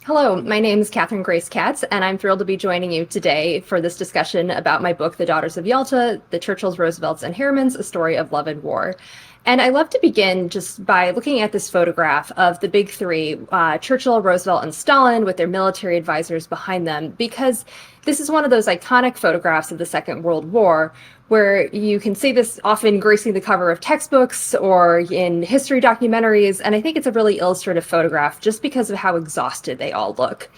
Hello, my name is Grace Katz, and I'm thrilled to be joining you today for this discussion about my book, The Daughters of Yalta, The Churchills, Roosevelts, and Harrimans, A Story of Love and War. And I love to begin just by looking at this photograph of the big three, Churchill, Roosevelt, and Stalin, with their military advisors behind them, because this is one of those iconic photographs of the Second World War, where you can see this often gracing the cover of textbooks or in history documentaries, and I think it's a really illustrative photograph just because of how exhausted they all look.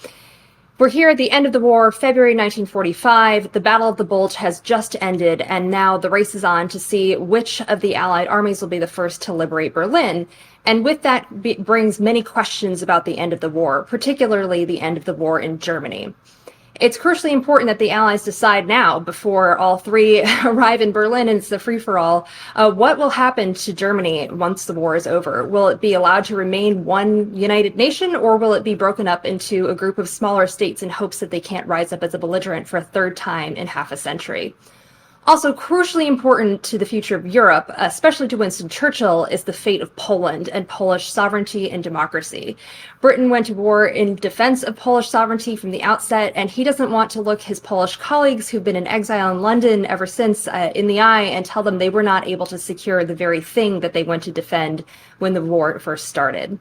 We're here at the end of the war, February 1945. The Battle of the Bulge has just ended, and now the race is on to see which of the Allied armies will be the first to liberate Berlin. And with that brings many questions about the end of the war, particularly the end of the war in Germany. It's crucially important that the Allies decide now, before all three arrive in Berlin and it's the free-for-all, what will happen to Germany once the war is over. Will it be allowed to remain one united nation, or will it be broken up into a group of smaller states in hopes that they can't rise up as a belligerent for a third time in half a century? Also, crucially important to the future of Europe, especially to Winston Churchill, is the fate of Poland and Polish sovereignty and democracy. Britain went to war in defense of Polish sovereignty from the outset, and he doesn't want to look his Polish colleagues who've been in exile in London ever since in the eye and tell them they were not able to secure the very thing that they went to defend when the war first started.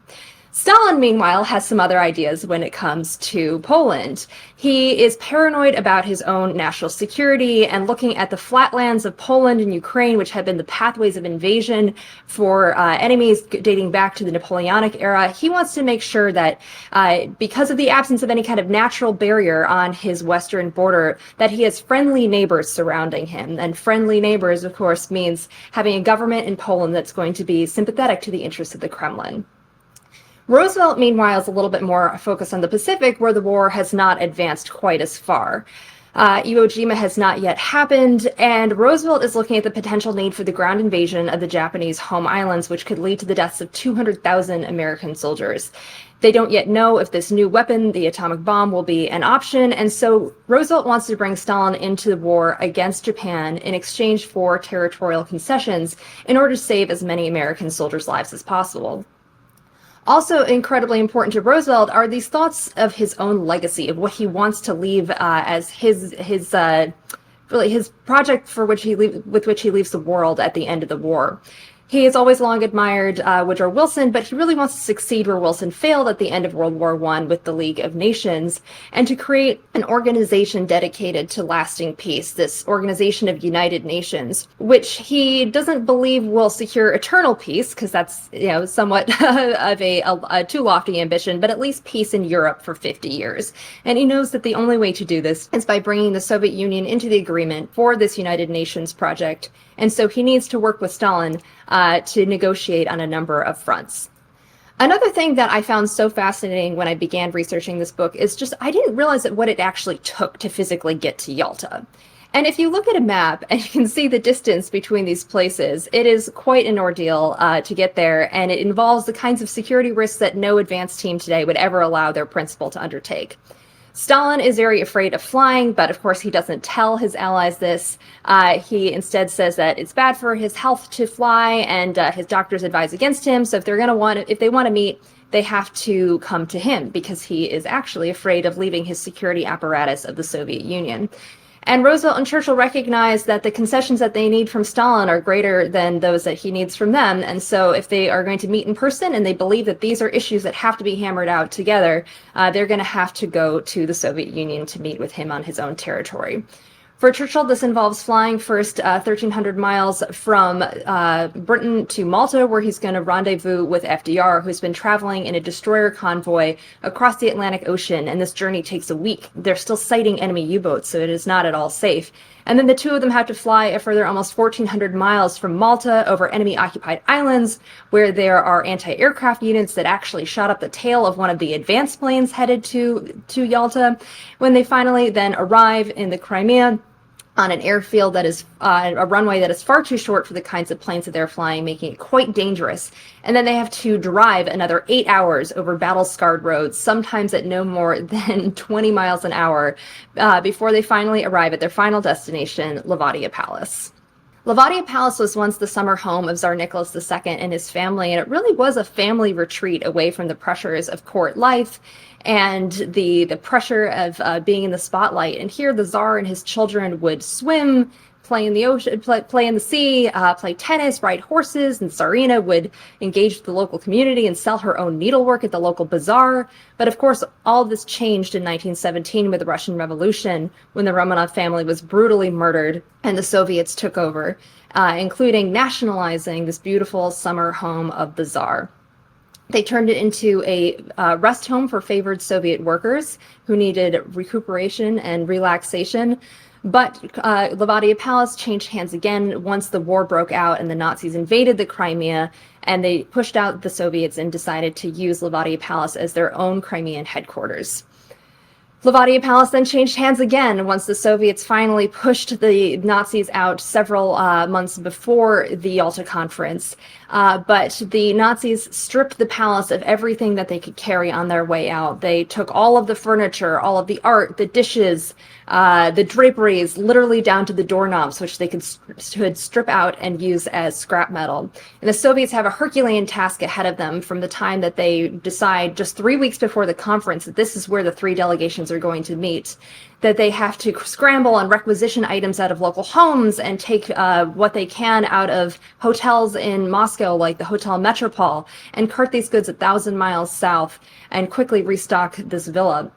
Stalin, meanwhile, has some other ideas when it comes to Poland. He is paranoid about his own national security and looking at the flatlands of Poland and Ukraine, which have been the pathways of invasion for enemies dating back to the Napoleonic era. He wants to make sure that because of the absence of any kind of natural barrier on his western border, that he has friendly neighbors surrounding him. And friendly neighbors, of course, means having a government in Poland that's going to be sympathetic to the interests of the Kremlin. Roosevelt, meanwhile, is a little bit more focused on the Pacific, where the war has not advanced quite as far. Iwo Jima has not yet happened, and Roosevelt is looking at the potential need for the ground invasion of the Japanese home islands, which could lead to the deaths of 200,000 American soldiers. They don't yet know if this new weapon, the atomic bomb, will be an option, and so Roosevelt wants to bring Stalin into the war against Japan in exchange for territorial concessions in order to save as many American soldiers' lives as possible. Also incredibly important to Roosevelt are these thoughts of his own legacy, of what he wants to leave as his project with which he leaves the world at the end of the war. He has always long admired Woodrow Wilson, but he really wants to succeed where Wilson failed at the end of World War I with the League of Nations, and to create an organization dedicated to lasting peace, this Organization of United Nations, which he doesn't believe will secure eternal peace, because that's somewhat of a too lofty ambition, but at least peace in Europe for 50 years. And he knows that the only way to do this is by bringing the Soviet Union into the agreement for this United Nations project, and so he needs to work with Stalin to negotiate on a number of fronts. Another thing that I found so fascinating when I began researching this book is just I didn't realize that what it actually took to physically get to Yalta. And if you look at a map and you can see the distance between these places, it is quite an ordeal to get there, and it involves the kinds of security risks that no advanced team today would ever allow their principal to undertake. Stalin is very afraid of flying, but of course he doesn't tell his allies this. He instead says that it's bad for his health to fly, and his doctors advise against him. So if they want to meet, they have to come to him, because he is actually afraid of leaving his security apparatus of the Soviet Union. And Roosevelt and Churchill recognize that the concessions that they need from Stalin are greater than those that he needs from them. And so if they are going to meet in person and they believe that these are issues that have to be hammered out together, they're going to have to go to the Soviet Union to meet with him on his own territory. For Churchill, this involves flying first 1,300 miles from Britain to Malta, where he's going to rendezvous with FDR, who's been traveling in a destroyer convoy across the Atlantic Ocean, and this journey takes a week. They're still sighting enemy U-boats, so it is not at all safe. And then the two of them have to fly a further almost 1,400 miles from Malta over enemy-occupied islands, where there are anti-aircraft units that actually shot up the tail of one of the advanced planes headed to Yalta. When they finally then arrive in the Crimea, on an airfield that is a runway that is far too short for the kinds of planes that they're flying, making it quite dangerous. And then they have to drive another 8 hours over battle-scarred roads, sometimes at no more than 20 miles an hour, before they finally arrive at their final destination, Levadia Palace. Lavadia Palace was once the summer home of Tsar Nicholas II and his family, and it really was a family retreat away from the pressures of court life and the pressure of being in the spotlight. And here the Tsar and his children would swim, play in the ocean, play in the sea, play tennis, ride horses, and Tsarina would engage with the local community and sell her own needlework at the local bazaar. But of course, all this changed in 1917 with the Russian Revolution, when the Romanov family was brutally murdered and the Soviets took over, including nationalizing this beautiful summer home of the Tsar. They turned it into a rest home for favored Soviet workers who needed recuperation and relaxation. But Lavadia Palace changed hands again once the war broke out and the Nazis invaded the Crimea, and they pushed out the Soviets and decided to use Lavadia Palace as their own Crimean headquarters. Lavadia Palace then changed hands again once the Soviets finally pushed the Nazis out several months before the Yalta Conference. But the Nazis stripped the palace of everything that they could carry on their way out. They took all of the furniture, all of the art, the dishes, the draperies, literally down to the doorknobs, which they could strip out and use as scrap metal. And the Soviets have a Herculean task ahead of them from the time that they decide just 3 weeks before the conference that this is where the three delegations are going to meet, that they have to scramble and requisition items out of local homes and take what they can out of hotels in Moscow, like the Hotel Metropole, and cart these goods 1,000 miles south and quickly restock this villa.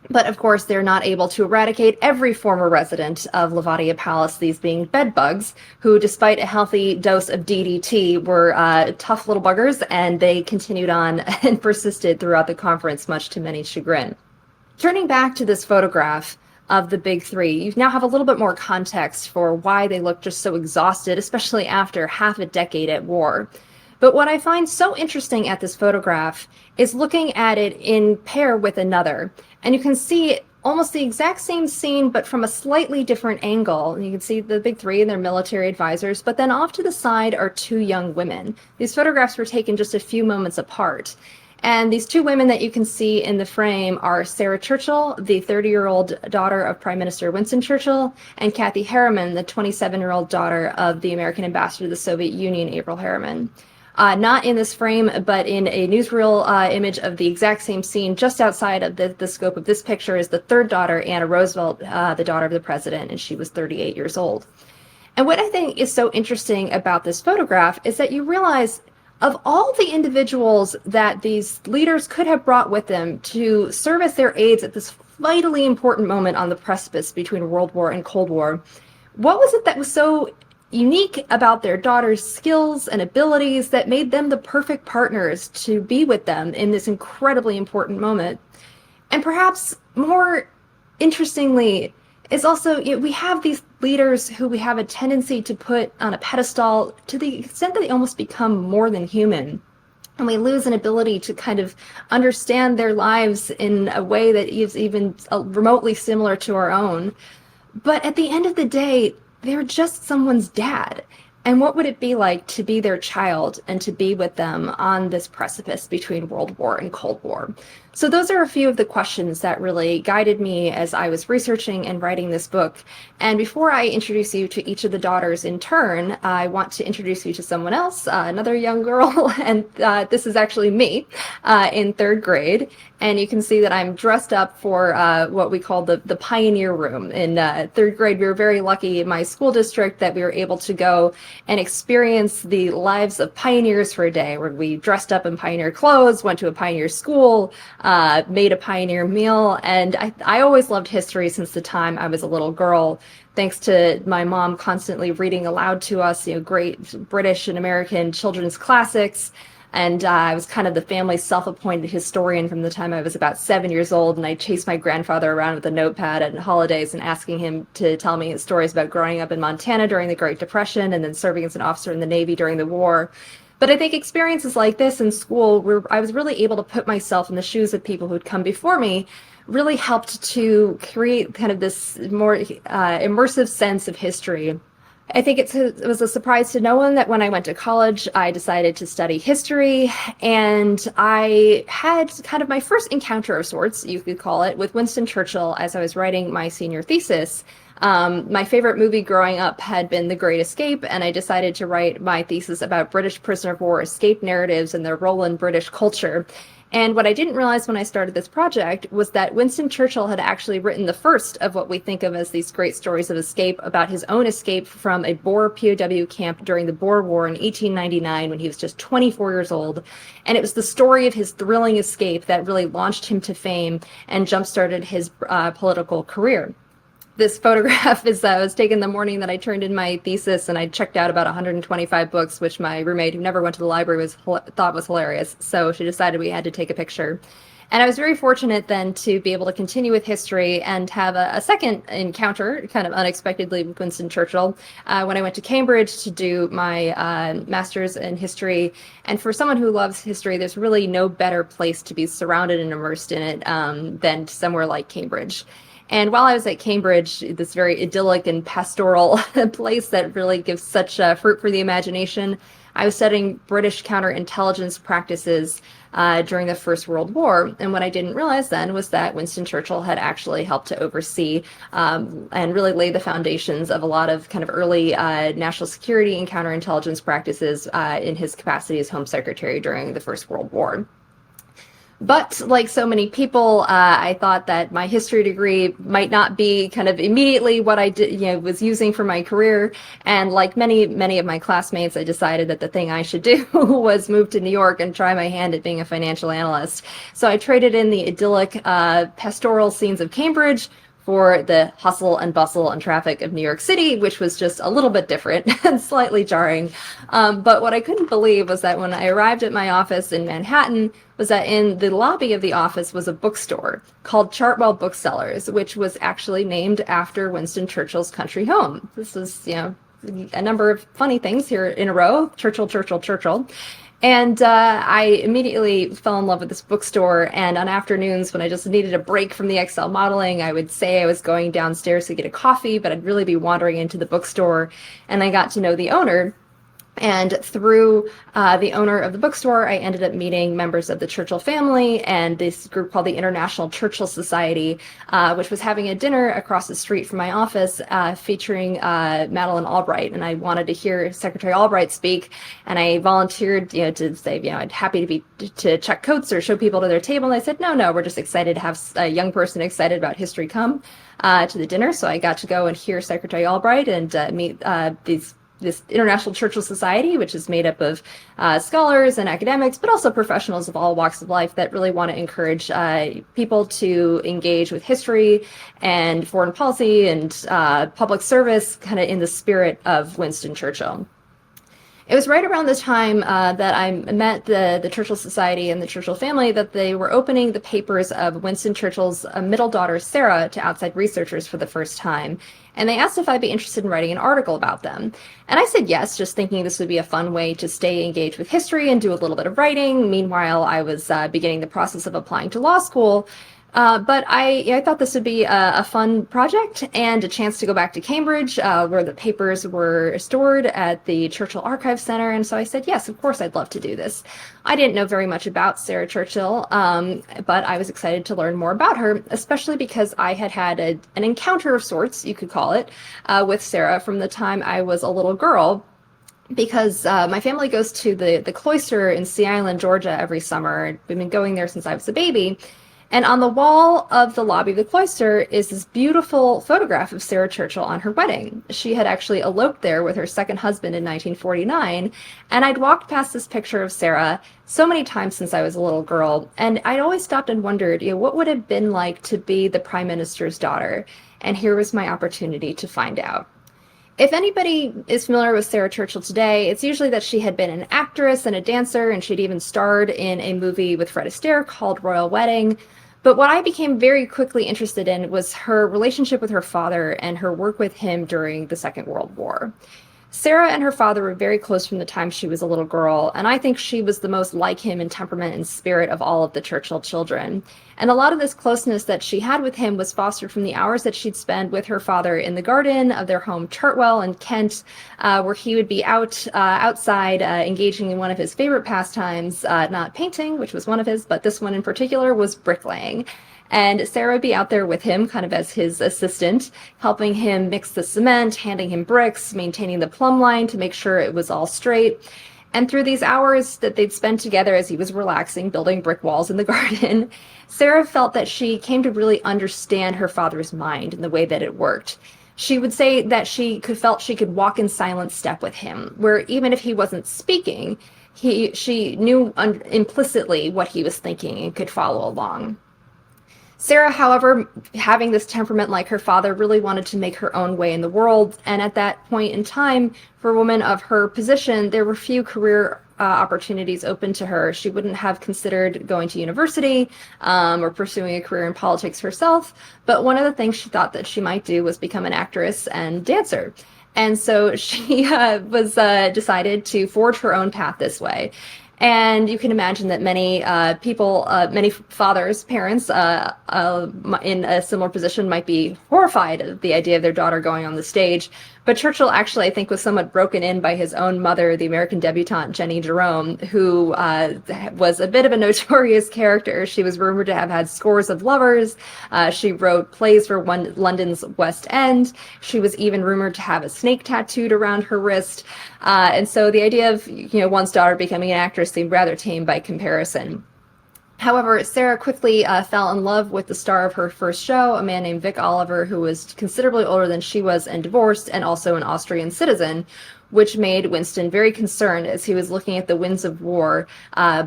But of course, they're not able to eradicate every former resident of Lavadia Palace, these being bedbugs, who, despite a healthy dose of DDT, were tough little buggers, and they continued on and persisted throughout the conference, much to many chagrin. Turning back to this photograph of the big three, you now have a little bit more context for why they look just so exhausted, especially after half a decade at war. But what I find so interesting at this photograph is looking at it in pair with another. And you can see almost the exact same scene, but from a slightly different angle. And you can see the big three and their military advisors, but then off to the side are two young women. These photographs were taken just a few moments apart. And these two women that you can see in the frame are Sarah Churchill, the 30-year-old daughter of Prime Minister Winston Churchill, and Kathy Harriman, the 27-year-old daughter of the American ambassador to the Soviet Union, Averil Harriman. Not in this frame, but in a newsreel image of the exact same scene, just outside of the scope of this picture, is the third daughter, Anna Roosevelt, the daughter of the president, and she was 38 years old. And what I think is so interesting about this photograph is that you realize of all the individuals that these leaders could have brought with them to serve as their aides at this vitally important moment on the precipice between World War and Cold War, what was it that was so unique about their daughter's skills and abilities that made them the perfect partners to be with them in this incredibly important moment? And perhaps more interestingly is also, we have these leaders who we have a tendency to put on a pedestal to the extent that they almost become more than human. And we lose an ability to kind of understand their lives in a way that is even remotely similar to our own. But at the end of the day, they're just someone's dad. And what would it be like to be their child and to be with them on this precipice between World War and Cold War? So those are a few of the questions that really guided me as I was researching and writing this book. And before I introduce you to each of the daughters in turn, I want to introduce you to someone else, another young girl, and this is actually me in third grade. And you can see that I'm dressed up for what we call the pioneer room. In third grade, we were very lucky in my school district that we were able to go and experience the lives of pioneers for a day, where we dressed up in pioneer clothes, went to a pioneer school, made a pioneer meal. And I always loved history since the time I was a little girl, thanks to my mom constantly reading aloud to us, great British and American children's classics. And I was kind of the family's self-appointed historian from the time I was about 7 years old, and I chased my grandfather around with a notepad at holidays and asking him to tell me his stories about growing up in Montana during the Great Depression and then serving as an officer in the Navy during the war. But I think experiences like this in school, where I was really able to put myself in the shoes of people who'd come before me, really helped to create kind of this more immersive sense of history. I think it was a surprise to no one that when I went to college, I decided to study history, and I had kind of my first encounter of sorts, you could call it, with Winston Churchill as I was writing my senior thesis. My favorite movie growing up had been The Great Escape, and I decided to write my thesis about British prisoner of war escape narratives and their role in British culture. And what I didn't realize when I started this project was that Winston Churchill had actually written the first of what we think of as these great stories of escape, about his own escape from a Boer POW camp during the Boer War in 1899 when he was just 24 years old. And it was the story of his thrilling escape that really launched him to fame and jump-started his political career. This photograph was taken the morning that I turned in my thesis, and I checked out about 125 books, which my roommate, who never went to the library, thought was hilarious. So she decided we had to take a picture. And I was very fortunate then to be able to continue with history and have a second encounter, kind of unexpectedly, with Winston Churchill when I went to Cambridge to do my master's in history. And for someone who loves history, there's really no better place to be surrounded and immersed in it than somewhere like Cambridge. And while I was at Cambridge, this very idyllic and pastoral place that really gives such fruit for the imagination, I was studying British counterintelligence practices during the First World War. And what I didn't realize then was that Winston Churchill had actually helped to oversee and really lay the foundations of a lot of kind of early national security and counterintelligence practices in his capacity as Home Secretary during the First World War. But like so many people, I thought that my history degree might not be kind of immediately what I was using for my career. And like many of my classmates, I decided that the thing I should do was move to New York and try my hand at being a financial analyst. So I traded in the idyllic pastoral scenes of Cambridge for the hustle and bustle and traffic of New York City, which was just a little bit different and slightly jarring. But what I couldn't believe was that when I arrived at my office in Manhattan, was that in the lobby of the office was a bookstore called Chartwell Booksellers, which was actually named after Winston Churchill's country home. This is, a number of funny things here in a row. Churchill, Churchill, Churchill. And I immediately fell in love with this bookstore, and on afternoons when I just needed a break from the Excel modeling, I would say I was going downstairs to get a coffee, but I'd really be wandering into the bookstore, and I got to know the owner. And through the owner of the bookstore, I ended up meeting members of the Churchill family and this group called the International Churchill Society, which was having a dinner across the street from my office featuring Madeleine Albright. And I wanted to hear Secretary Albright speak, and I volunteered to say, I'd happy to check coats or show people to their table. And I said, no, we're just excited to have a young person excited about history come to the dinner. So I got to go and hear Secretary Albright and meet this International Churchill Society, which is made up of scholars and academics, but also professionals of all walks of life that really want to encourage people to engage with history and foreign policy and public service, kind of in the spirit of Winston Churchill. It was right around the time that I met the Churchill Society and the Churchill family that they were opening the papers of Winston Churchill's middle daughter, Sarah, to outside researchers for the first time. And they asked if I'd be interested in writing an article about them. And I said yes, just thinking this would be a fun way to stay engaged with history and do a little bit of writing. Meanwhile, I was beginning the process of applying to law school. But I thought this would be a fun project and a chance to go back to Cambridge, where the papers were stored at the Churchill Archive Center. And so I said, yes, of course, I'd love to do this. I didn't know very much about Sarah Churchill, but I was excited to learn more about her, especially because I had had an encounter of sorts, you could call it, with Sarah from the time I was a little girl. Because my family goes to the cloister in Sea Island, Georgia every summer. We've been going there since I was a baby. And on the wall of the lobby of the cloister is this beautiful photograph of Sarah Churchill on her wedding. She had actually eloped there with her second husband in 1949. And I'd walked past this picture of Sarah so many times since I was a little girl. And I'd always stopped and wondered, what would it have been like to be the Prime Minister's daughter? And here was my opportunity to find out. If anybody is familiar with Sarah Churchill today, it's usually that she had been an actress and a dancer, and she'd even starred in a movie with Fred Astaire called Royal Wedding. But what I became very quickly interested in was her relationship with her father and her work with him during the Second World War. Sarah and her father were very close from the time she was a little girl, and I think she was the most like him in temperament and spirit of all of the Churchill children. And a lot of this closeness that she had with him was fostered from the hours that she'd spend with her father in the garden of their home Chartwell in Kent, where he would be outside engaging in one of his favorite pastimes, not painting, which was one of his, but this one in particular was bricklaying. And Sarah would be out there with him, kind of as his assistant, helping him mix the cement, handing him bricks, maintaining the plumb line to make sure it was all straight. And through these hours that they'd spend together as he was relaxing, building brick walls in the garden, Sarah felt that she came to really understand her father's mind and the way that it worked. She would say that felt she could walk in silent step with him, where even if he wasn't speaking, she knew implicitly what he was thinking and could follow along. Sarah, however, having this temperament like her father, really wanted to make her own way in the world. And at that point in time, for a woman of her position, there were few career opportunities open to her. She wouldn't have considered going to university or pursuing a career in politics herself. But one of the things she thought that she might do was become an actress and dancer. And so she was decided to forge her own path this way. And you can imagine that many people, many fathers, parents in a similar position might be horrified at the idea of their daughter going on the stage. But Churchill actually, I think, was somewhat broken in by his own mother, the American debutante Jenny Jerome, who was a bit of a notorious character. She was rumored to have had scores of lovers. She wrote plays for London's West End. She was even rumored to have a snake tattooed around her wrist. And so the idea of one's daughter becoming an actress seemed rather tame by comparison. However, Sarah quickly fell in love with the star of her first show, a man named Vic Oliver, who was considerably older than she was and divorced, and also an Austrian citizen, which made Winston very concerned as he was looking at the winds of war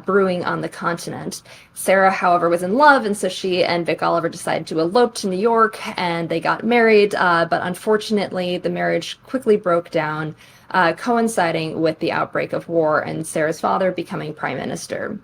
brewing on the continent. Sarah, however, was in love, and so she and Vic Oliver decided to elope to New York, and they got married, but unfortunately the marriage quickly broke down, coinciding with the outbreak of war and Sarah's father becoming prime minister.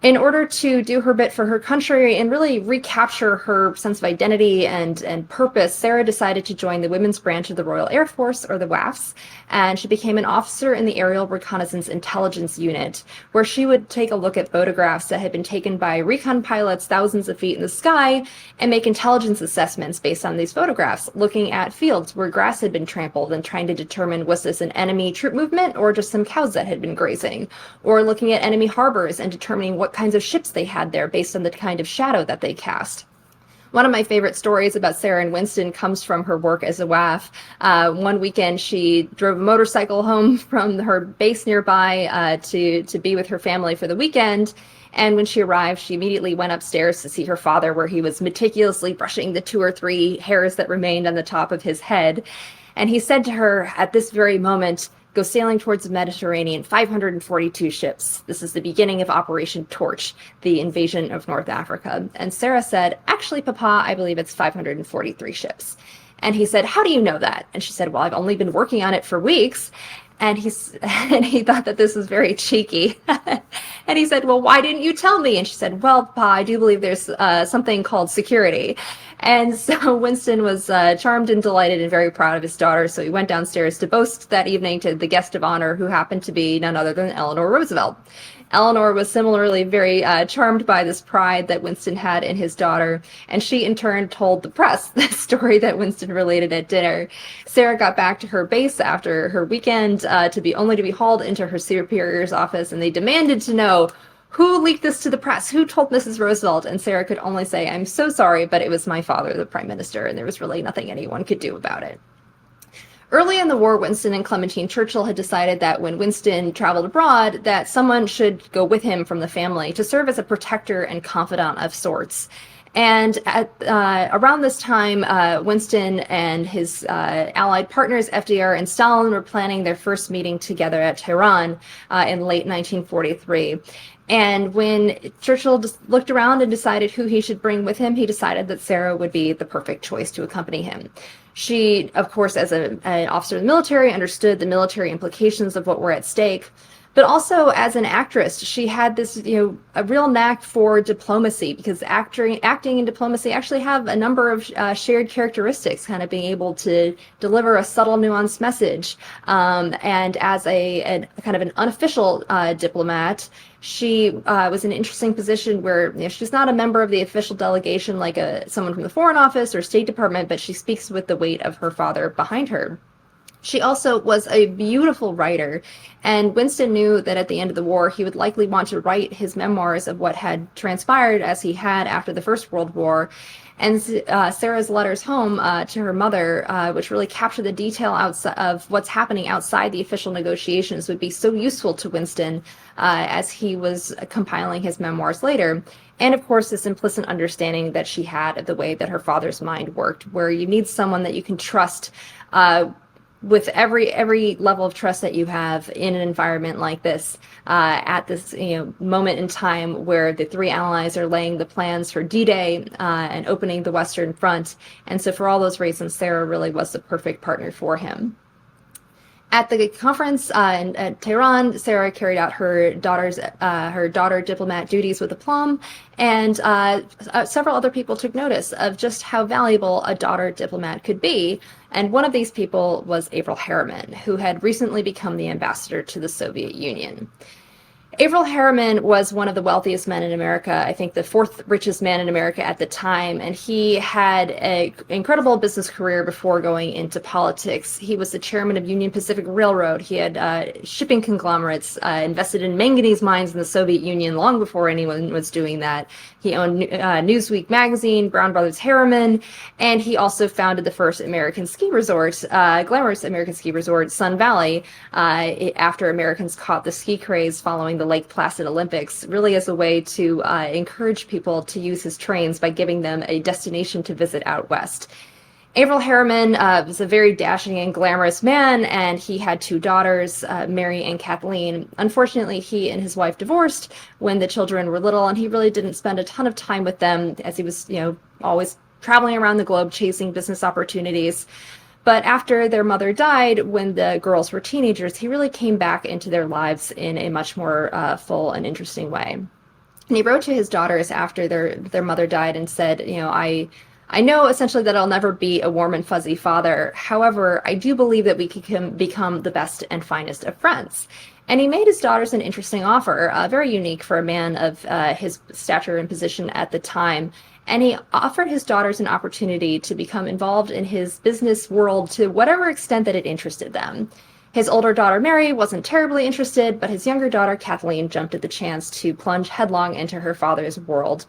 In order to do her bit for her country and really recapture her sense of identity and purpose, Sarah decided to join the women's branch of the Royal Air Force, or the WAFs, and she became an officer in the Aerial Reconnaissance Intelligence Unit, where she would take a look at photographs that had been taken by recon pilots thousands of feet in the sky and make intelligence assessments based on these photographs, looking at fields where grass had been trampled and trying to determine, was this an enemy troop movement or just some cows that had been grazing, or looking at enemy harbors and determining what kinds of ships they had there based on the kind of shadow that they cast. One of my favorite stories about Sarah and Winston comes from her work as a WAF. One weekend, she drove a motorcycle home from her base nearby to be with her family for the weekend. And when she arrived, she immediately went upstairs to see her father, where he was meticulously brushing the 2 or 3 hairs that remained on the top of his head. And he said to her, at this very moment, "Go sailing towards the Mediterranean, 542 ships. This is the beginning of Operation Torch, the invasion of North Africa." And Sarah said, "Actually, Papa, I believe it's 543 ships. And he said, "How do you know that?" And she said, "Well, I've only been working on it for weeks." And he thought that this was very cheeky. And he said, "Well, why didn't you tell me?" And she said, "Well, Pa, I do believe there's something called security." And so Winston was charmed and delighted and very proud of his daughter. So he went downstairs to boast that evening to the guest of honor, who happened to be none other than Eleanor Roosevelt. Eleanor was similarly very charmed by this pride that Winston had in his daughter, and she in turn told the press the story that Winston related at dinner. Sarah got back to her base after her weekend to be hauled into her superior's office, and they demanded to know who leaked this to the press, who told Mrs. Roosevelt. And Sarah could only say, "I'm so sorry, but it was my father, the prime minister, and there was really nothing anyone could do about it." Early in the war, Winston and Clementine Churchill had decided that when Winston traveled abroad, that someone should go with him from the family to serve as a protector and confidant of sorts. And around this time, Winston and his allied partners, FDR and Stalin, were planning their first meeting together at Tehran in late 1943. And when Churchill just looked around and decided who he should bring with him, he decided that Sarah would be the perfect choice to accompany him. She, of course, as an officer of the military, understood the military implications of what were at stake. But also as an actress, she had this, a real knack for diplomacy, because acting and diplomacy actually have a number of shared characteristics, kind of being able to deliver a subtle, nuanced message. And as a kind of an unofficial diplomat, she was in an interesting position where she's not a member of the official delegation like someone from the Foreign Office or State Department, but she speaks with the weight of her father behind her. She also was a beautiful writer, and Winston knew that at the end of the war, he would likely want to write his memoirs of what had transpired as he had after the First World War. And Sarah's letters home to her mother, which really capture the detail outside of what's happening outside the official negotiations, would be so useful to Winston as he was compiling his memoirs later. And of course, this implicit understanding that she had of the way that her father's mind worked, where you need someone that you can trust with every level of trust that you have in an environment like this, at this moment in time where the three allies are laying the plans for D-Day and opening the Western Front. And so for all those reasons, Sarah really was the perfect partner for him. At the conference at Tehran, Sarah carried out her daughter diplomat duties with aplomb, and several other people took notice of just how valuable a daughter diplomat could be. And one of these people was Averell Harriman, who had recently become the ambassador to the Soviet Union. Averell Harriman was one of the wealthiest men in America, I think the fourth richest man in America at the time, and he had an incredible business career before going into politics. He was the chairman of Union Pacific Railroad. He had shipping conglomerates, invested in manganese mines in the Soviet Union long before anyone was doing that. He owned Newsweek magazine, Brown Brothers Harriman, and he also founded the first American ski resort, glamorous American ski resort, Sun Valley, after Americans caught the ski craze following the Lake Placid Olympics, really as a way to encourage people to use his trains by giving them a destination to visit out west. Averell Harriman was a very dashing and glamorous man, and he had two daughters, Mary and Kathleen. Unfortunately, he and his wife divorced when the children were little, and he really didn't spend a ton of time with them as he was, always traveling around the globe chasing business opportunities. But after their mother died, when the girls were teenagers, he really came back into their lives in a much more full and interesting way. And he wrote to his daughters after their mother died and said, I know essentially that I'll never be a warm and fuzzy father. However, I do believe that we can become the best and finest of friends. And he made his daughters an interesting offer, very unique for a man of his stature and position at the time. And he offered his daughters an opportunity to become involved in his business world to whatever extent that it interested them. His older daughter, Mary, wasn't terribly interested, but his younger daughter, Kathleen, jumped at the chance to plunge headlong into her father's world.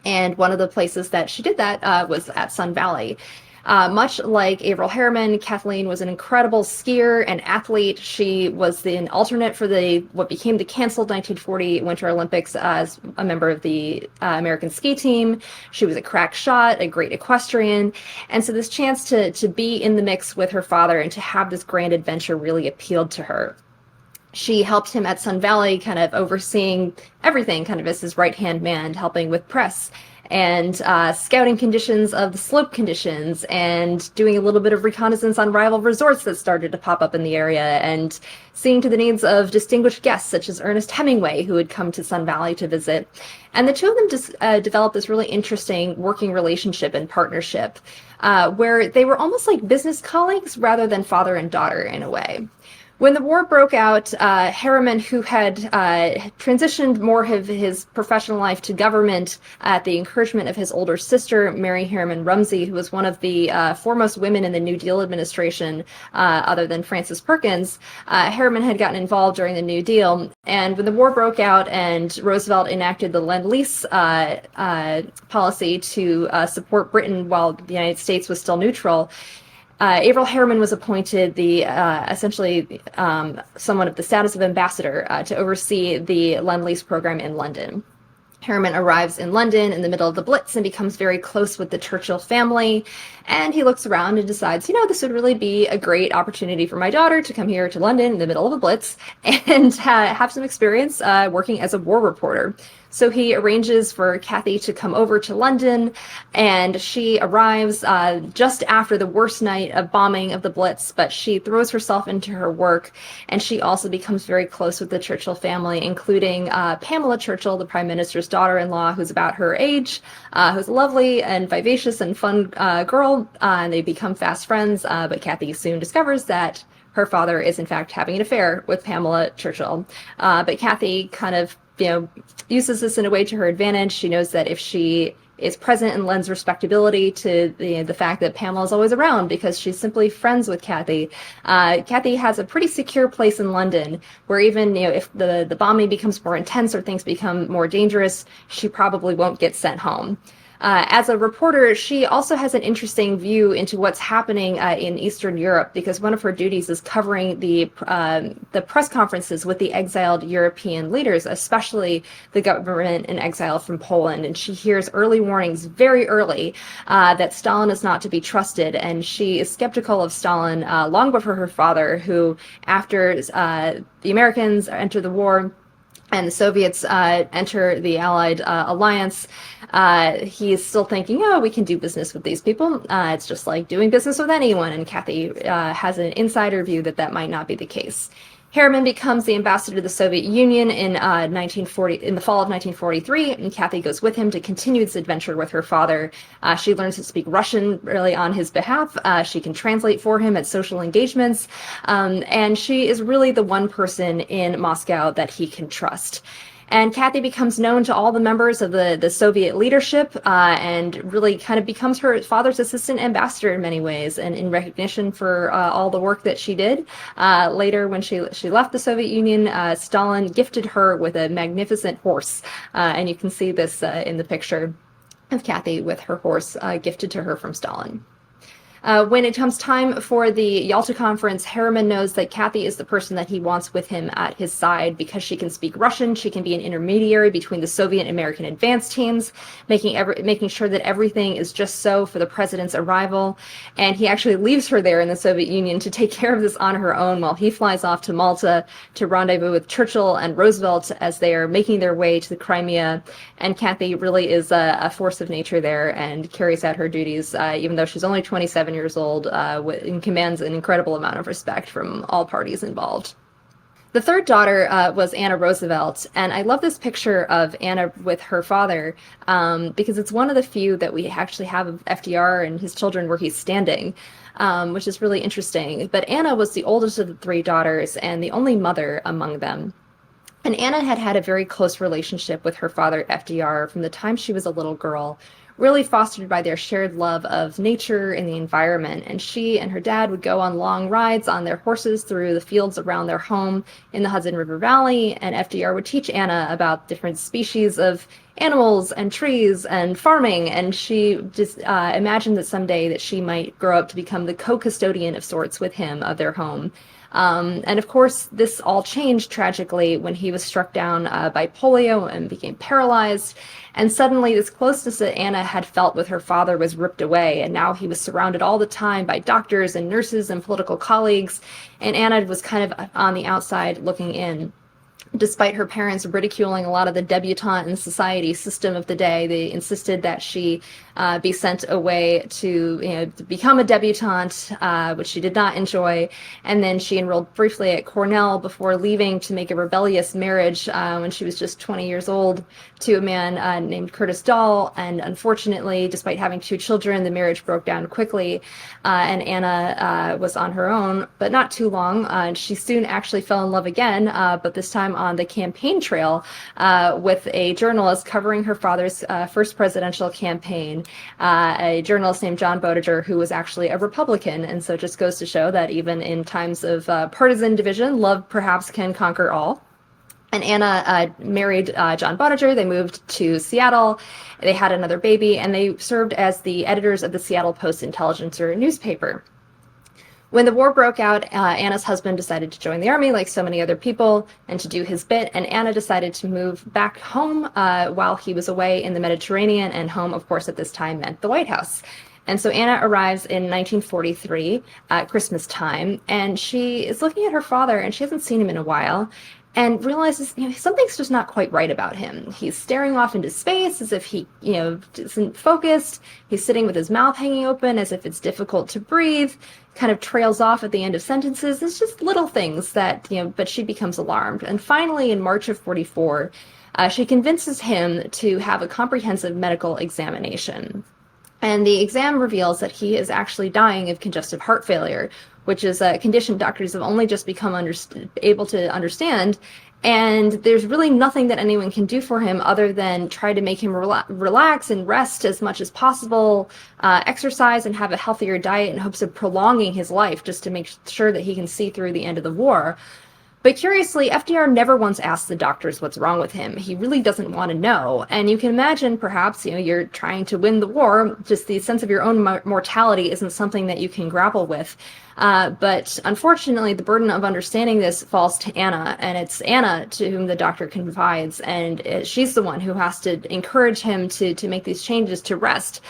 And one of the places that she did that was at Sun Valley. Much like Averell Harriman, Kathleen was an incredible skier and athlete. She was an alternate for what became the canceled 1940 Winter Olympics as a member of the American ski team. She was a crack shot, a great equestrian. And so this chance to be in the mix with her father and to have this grand adventure really appealed to her. She helped him at Sun Valley, kind of overseeing everything, kind of as his right-hand man, helping with press and scouting conditions of the slope conditions and doing a little bit of reconnaissance on rival resorts that started to pop up in the area and seeing to the needs of distinguished guests such as Ernest Hemingway, who had come to Sun Valley to visit. And the two of them just developed this really interesting working relationship and partnership where they were almost like business colleagues rather than father and daughter in a way. When the war broke out, Harriman, who had transitioned more of his professional life to government at the encouragement of his older sister, Mary Harriman Rumsey, who was one of the foremost women in the New Deal administration, other than Frances Perkins, Harriman had gotten involved during the New Deal. And when the war broke out and Roosevelt enacted the Lend-Lease policy to support Britain while the United States was still neutral, Averell Harriman was appointed essentially someone of the status of ambassador to oversee the Lend-Lease program in London. Harriman arrives in London in the middle of the Blitz and becomes very close with the Churchill family. And he looks around and decides, this would really be a great opportunity for my daughter to come here to London in the middle of a Blitz and have some experience working as a war reporter. So he arranges for Kathy to come over to London, and she arrives just after the worst night of bombing of the Blitz, but she throws herself into her work, and she also becomes very close with the Churchill family, including Pamela Churchill, the Prime Minister's daughter-in-law, who's about her age, who's a lovely and vivacious and fun girl, and they become fast friends, but Kathy soon discovers that her father is in fact having an affair with Pamela Churchill. But Kathy kind of uses this in a way to her advantage. She knows that if she is present and lends respectability to the fact that Pamela is always around because she's simply friends with Kathy. Kathy has a pretty secure place in London where even if the bombing becomes more intense or things become more dangerous, she probably won't get sent home. As a reporter, she also has an interesting view into what's happening in Eastern Europe because one of her duties is covering the press conferences with the exiled European leaders, especially the government in exile from Poland. And she hears early warnings very early that Stalin is not to be trusted. And she is skeptical of Stalin long before her father, who, after the Americans enter the war, and the Soviets enter the Allied alliance, he is still thinking, oh, we can do business with these people. It's just like doing business with anyone. And Kathy has an insider view that that might not be the case. Harriman becomes the ambassador to the Soviet Union in the fall of 1943, and Kathy goes with him to continue this adventure with her father. She learns to speak Russian really on his behalf. She can translate for him at social engagements, and she is really the one person in Moscow that he can trust. And Kathy becomes known to all the members of the Soviet leadership and really kind of becomes her father's assistant ambassador in many ways, and in recognition for all the work that she did. Later, when she left the Soviet Union, Stalin gifted her with a magnificent horse. And you can see this in the picture of Kathy with her horse gifted to her from Stalin. When it comes time for the Yalta Conference, Harriman knows that Kathy is the person that he wants with him at his side because she can speak Russian. She can be an intermediary between the Soviet and American advance teams, making sure that everything is just so for the president's arrival. And he actually leaves her there in the Soviet Union to take care of this on her own while he flies off to Malta to rendezvous with Churchill and Roosevelt as they are making their way to the Crimea. And Kathy really is a force of nature there and carries out her duties, even though she's only 27 years old, and commands an incredible amount of respect from all parties involved. The third daughter was Anna Roosevelt, and I love this picture of Anna with her father because it's one of the few that we actually have of FDR and his children where he's standing, which is really interesting. But Anna was the oldest of the three daughters and the only mother among them. And Anna had had a very close relationship with her father, FDR, from the time she was a little girl, really fostered by their shared love of nature and the environment. And she and her dad would go on long rides on their horses through the fields around their home in the Hudson River Valley. And FDR would teach Anna about different species of animals and trees and farming. And she just imagined that someday that she might grow up to become the co-custodian of sorts with him of their home. And of course, this all changed tragically when he was struck down by polio and became paralyzed. And suddenly this closeness that Anna had felt with her father was ripped away. And now he was surrounded all the time by doctors and nurses and political colleagues. And Anna was kind of on the outside looking in. Despite her parents ridiculing a lot of the debutante in society system of the day, they insisted that she be sent away to become a debutante, which she did not enjoy. And then she enrolled briefly at Cornell before leaving to make a rebellious marriage when she was just 20 years old to a man named Curtis Dahl. And unfortunately, despite having two children, the marriage broke down quickly, and Anna was on her own, but not too long. She soon actually fell in love again, but this time on the campaign trail with a journalist covering her father's first presidential campaign, a journalist named John Boettiger, who was actually a Republican. And so it just goes to show that even in times of partisan division, love perhaps can conquer all. And Anna married John Boettiger. They moved to Seattle. They had another baby, and they served as the editors of the Seattle Post-Intelligencer newspaper. When the war broke out, Anna's husband decided to join the army like so many other people and to do his bit, and Anna decided to move back home while he was away in the Mediterranean, and home, of course, at this time meant the White House. And so Anna arrives in 1943 at Christmas time, and she is looking at her father, and she hasn't seen him in a while, and realizes, something's just not quite right about him. He's staring off into space as if he, isn't focused. He's sitting with his mouth hanging open as if it's difficult to breathe, kind of trails off at the end of sentences. It's just little things that, but she becomes alarmed. And finally, in March of 44, she convinces him to have a comprehensive medical examination. And the exam reveals that he is actually dying of congestive heart failure, which is a condition doctors have only just become able to understand. And there's really nothing that anyone can do for him other than try to make him relax and rest as much as possible, exercise and have a healthier diet in hopes of prolonging his life, just to make sure that he can see through the end of the war. But curiously, FDR never once asked the doctors what's wrong with him. He really doesn't want to know. And you can imagine, perhaps, you're trying to win the war, just the sense of your own mortality isn't something that you can grapple with. But unfortunately, the burden of understanding this falls to Anna, and it's Anna to whom the doctor confides, and she's the one who has to encourage him to make these changes to rest,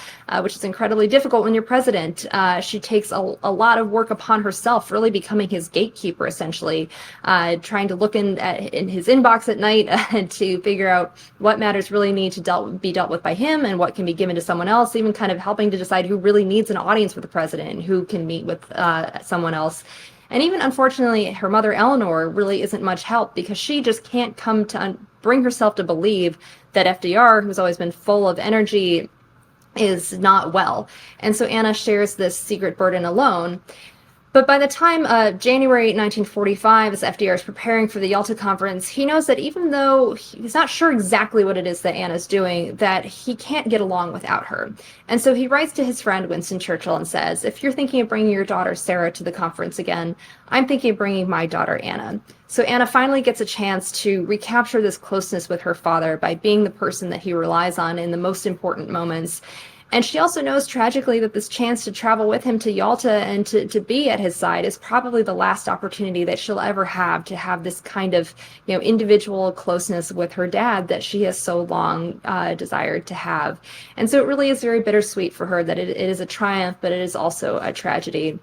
which is incredibly difficult when you're president. She takes a lot of work upon herself, really becoming his gatekeeper, essentially, trying to look in his inbox at night to figure out what matters really need to be dealt with by him and what can be given to someone else, even kind of helping to decide who really needs an audience with the president and who can meet with someone else. And even, unfortunately, her mother, Eleanor, really isn't much help because she just can't come to bring herself to believe that FDR, who's always been full of energy, is not well. And so Anna shares this secret burden alone. But by the time January 1945, as FDR is preparing for the Yalta Conference, he knows that even though he's not sure exactly what it is that Anna's doing, that he can't get along without her. And so he writes to his friend Winston Churchill and says, if you're thinking of bringing your daughter Sarah to the conference again, I'm thinking of bringing my daughter Anna. So Anna finally gets a chance to recapture this closeness with her father by being the person that he relies on in the most important moments. And she also knows tragically that this chance to travel with him to Yalta and to be at his side is probably the last opportunity that she'll ever have to have this kind of, individual closeness with her dad that she has so long desired to have. And so it really is very bittersweet for her that it is a triumph, but it is also a tragedy.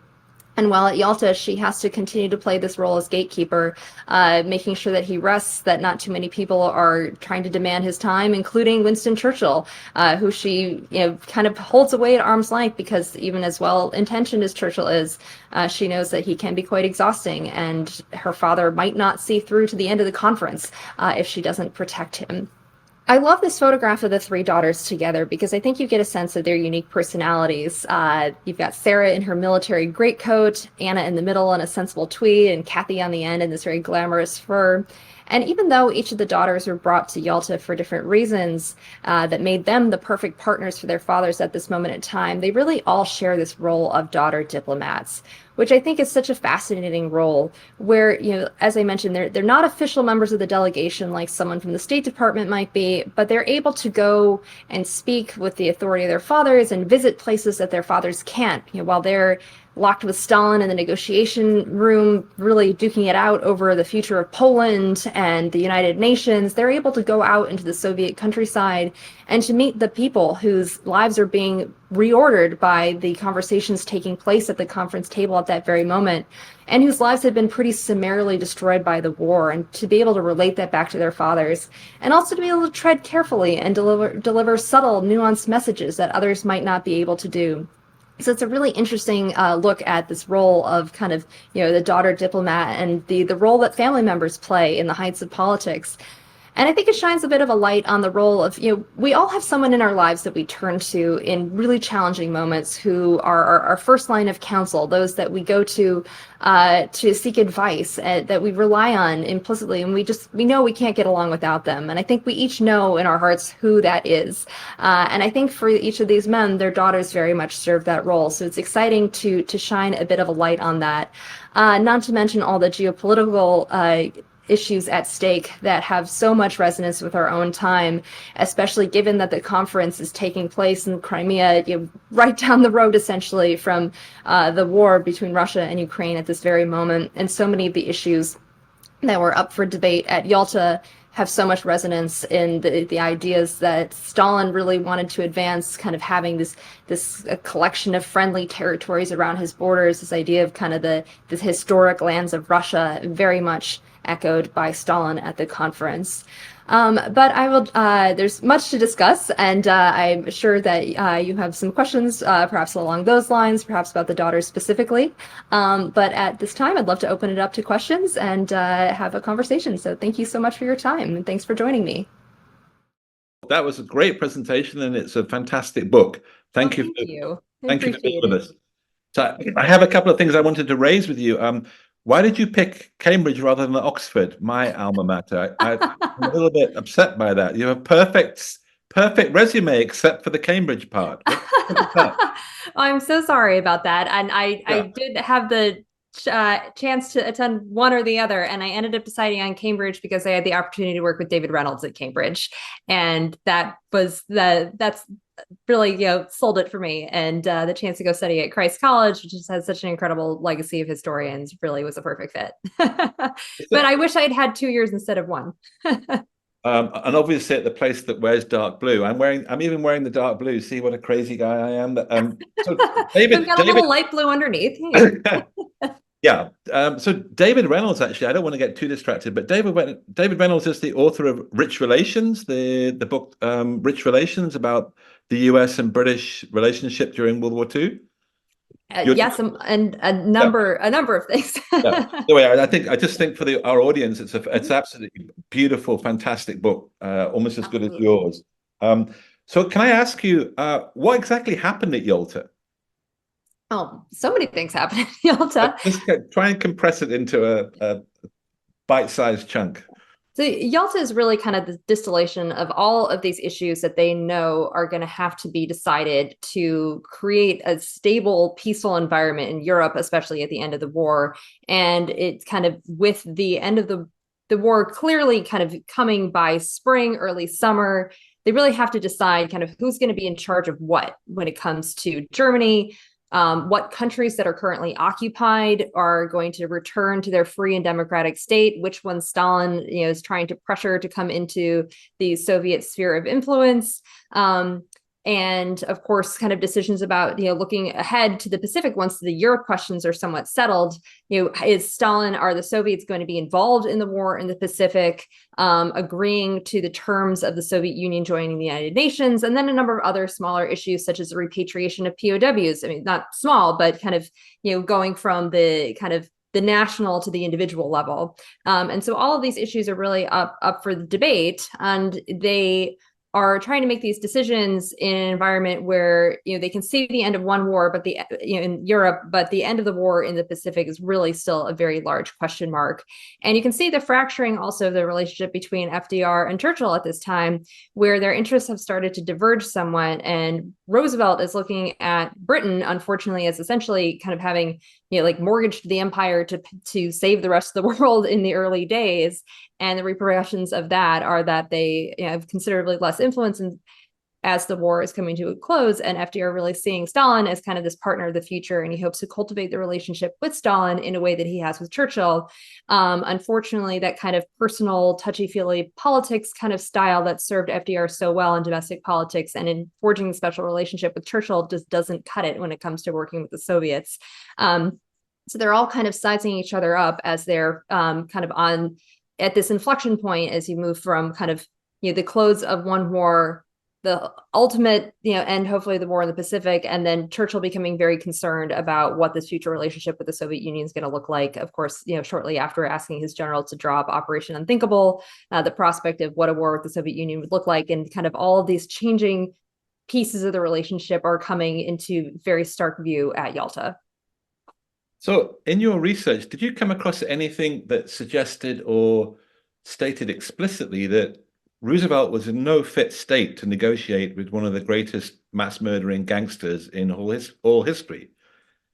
And while at Yalta, she has to continue to play this role as gatekeeper, making sure that he rests, that not too many people are trying to demand his time, including Winston Churchill, who she, kind of holds away at arm's length because even as well-intentioned as Churchill is, she knows that he can be quite exhausting, and her father might not see through to the end of the conference if she doesn't protect him. I love this photograph of the three daughters together because I think you get a sense of their unique personalities. You've got Sarah in her military greatcoat, Anna in the middle in a sensible tweed, and Kathy on the end in this very glamorous fur. And even though each of the daughters were brought to Yalta for different reasons that made them the perfect partners for their fathers at this moment in time, they really all share this role of daughter diplomats, which I think is such a fascinating role where, as I mentioned, they're not official members of the delegation like someone from the State Department might be, but they're able to go and speak with the authority of their fathers and visit places that their fathers can't, while they're locked with Stalin in the negotiation room, really duking it out over the future of Poland and the United Nations. They're able to go out into the Soviet countryside and to meet the people whose lives are being reordered by the conversations taking place at the conference table at that very moment, and whose lives had been pretty summarily destroyed by the war, and to be able to relate that back to their fathers, and also to be able to tread carefully and deliver subtle, nuanced messages that others might not be able to do. So it's a really interesting look at this role of kind of, the daughter diplomat and the role that family members play in the heights of politics. And I think it shines a bit of a light on the role of, we all have someone in our lives that we turn to in really challenging moments who are our first line of counsel, those that we go to seek advice, that we rely on implicitly, and we know we can't get along without them. And I think we each know in our hearts who that is. And I think for each of these men, their daughters very much serve that role. So it's exciting to shine a bit of a light on that. Not to mention all the geopolitical issues at stake that have so much resonance with our own time, especially given that the conference is taking place in Crimea, right down the road essentially from the war between Russia and Ukraine at this very moment. And so many of the issues that were up for debate at Yalta have so much resonance in the ideas that Stalin really wanted to advance, kind of having this collection of friendly territories around his borders, this idea of kind of the historic lands of Russia, very much echoed by Stalin at the conference. But I will. There's much to discuss, and I'm sure that you have some questions, perhaps along those lines, perhaps about the daughters specifically. But at this time, I'd love to open it up to questions and have a conversation. So thank you so much for your time, and thanks for joining me. That was a great presentation, and it's a fantastic book. Thank you. Thank you. Thank you for being with us. So I have a couple of things I wanted to raise with you. why did you pick Cambridge rather than Oxford, my alma mater? I'm a little bit upset by that. You have a perfect resume except for the Cambridge part. What is that? I'm so sorry about that. And I Yeah. did have the chance to attend one or the other, and I ended up deciding on Cambridge because I had the opportunity to work with David Reynolds at Cambridge, and that's really sold it for me. And the chance to go study at Christ College, which just has such an incredible legacy of historians, really was a perfect fit. But I wish I had had 2 years instead of one. And obviously at the place that wears dark blue. I'm even wearing the dark blue. See what a crazy guy I am. So We've got a little light blue underneath. Yeah. So David Reynolds, actually, I don't want to get too distracted, but David Reynolds is the author of Rich Relations, the book Rich Relations, about the US and British relationship during World War II. Yes, and a number of things. Yeah. Anyway, I just think for our audience, it's absolutely beautiful, fantastic book, almost as good as yours. So can I ask you, what exactly happened at Yalta? Oh, so many things happened at Yalta. Just try and compress it into a bite-sized chunk. So Yalta is really kind of the distillation of all of these issues that they know are going to have to be decided to create a stable, peaceful environment in Europe, especially at the end of the war. And it's kind of with the end of the war clearly kind of coming by spring, early summer, they really have to decide kind of who's going to be in charge of what when it comes to Germany. What countries that are currently occupied are going to return to their free and democratic state, which one Stalin is trying to pressure to come into the Soviet sphere of influence. And of course, kind of decisions about, looking ahead to the Pacific once the Europe questions are somewhat settled. Is Stalin, are the Soviets going to be involved in the war in the Pacific, agreeing to the terms of the Soviet Union joining the United Nations, and then a number of other smaller issues such as the repatriation of POWs. I mean, not small, but kind of, going from the kind of the national to the individual level. And so all of these issues are really up for the debate, and they are trying to make these decisions in an environment where they can see the end of one war, but in Europe, but the end of the war in the Pacific is really still a very large question mark. And you can see the fracturing also of the relationship between FDR and Churchill at this time, where their interests have started to diverge somewhat. And Roosevelt is looking at Britain, unfortunately, as essentially kind of having like mortgaged the empire to save the rest of the world in the early days. And the repercussions of that are that they have considerably less influence as the war is coming to a close. And FDR really seeing Stalin as kind of this partner of the future. And he hopes to cultivate the relationship with Stalin in a way that he has with Churchill. Unfortunately, that kind of personal, touchy-feely politics kind of style that served FDR so well in domestic politics and in forging a special relationship with Churchill just doesn't cut it when it comes to working with the Soviets. So they're all kind of sizing each other up as they're kind of on at this inflection point as you move from kind of the close of one war, the ultimate end, hopefully the war in the Pacific, and then Churchill becoming very concerned about what this future relationship with the Soviet Union is going to look like. Of course, shortly after asking his generals to drop Operation Unthinkable, the prospect of what a war with the Soviet Union would look like, and kind of all of these changing pieces of the relationship are coming into very stark view at Yalta. So in your research, did you come across anything that suggested or stated explicitly that Roosevelt was in no fit state to negotiate with one of the greatest mass murdering gangsters in all history?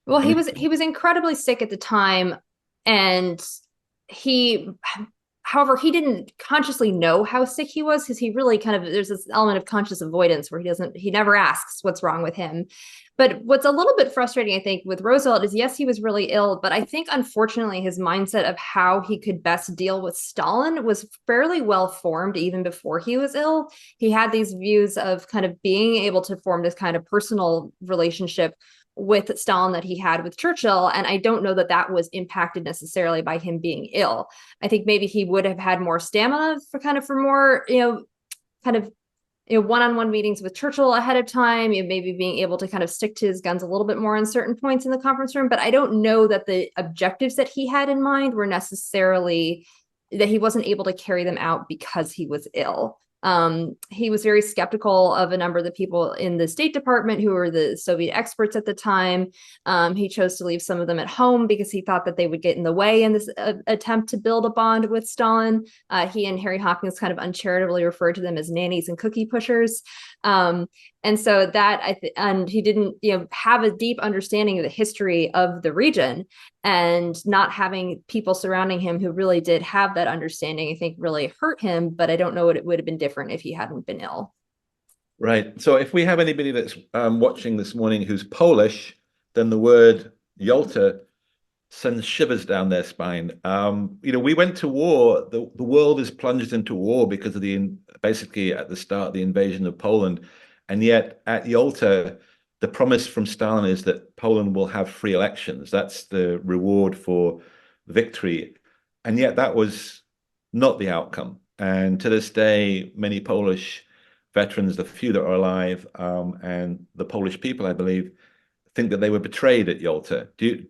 Well, he was incredibly sick at the time, and however, he didn't consciously know how sick he was, because he really kind of, there's this element of conscious avoidance where he never asks what's wrong with him. But what's a little bit frustrating, I think, with Roosevelt is, yes, he was really ill, but I think, unfortunately, his mindset of how he could best deal with Stalin was fairly well formed even before he was ill. He had these views of kind of being able to form this kind of personal relationship with Stalin that he had with Churchill. And I don't know that that was impacted necessarily by him being ill. I think maybe he would have had more stamina for more, one-on-one meetings with Churchill ahead of time, maybe being able to kind of stick to his guns a little bit more on certain points in the conference room. But I don't know that the objectives that he had in mind were necessarily that he wasn't able to carry them out because he was ill. He was very skeptical of a number of the people in the State Department who were the Soviet experts at the time. He chose to leave some of them at home because he thought that they would get in the way in this attempt to build a bond with Stalin. He and Harry Hopkins kind of uncharitably referred to them as nannies and cookie pushers. And so that and he didn't, have a deep understanding of the history of the region, and not having people surrounding him who really did have that understanding, I think really hurt him. But I don't know what it would have been different if he hadn't been ill. Right. So if we have anybody that's watching this morning who's Polish, then the word Yalta sends shivers down their spine. We went to war. The world is plunged into war because of basically at the start, the invasion of Poland. And yet at Yalta, the promise from Stalin is that Poland will have free elections. That's the reward for victory. And yet that was not the outcome. And to this day, many Polish veterans, the few that are alive, and the Polish people, I believe, think that they were betrayed at Yalta. Do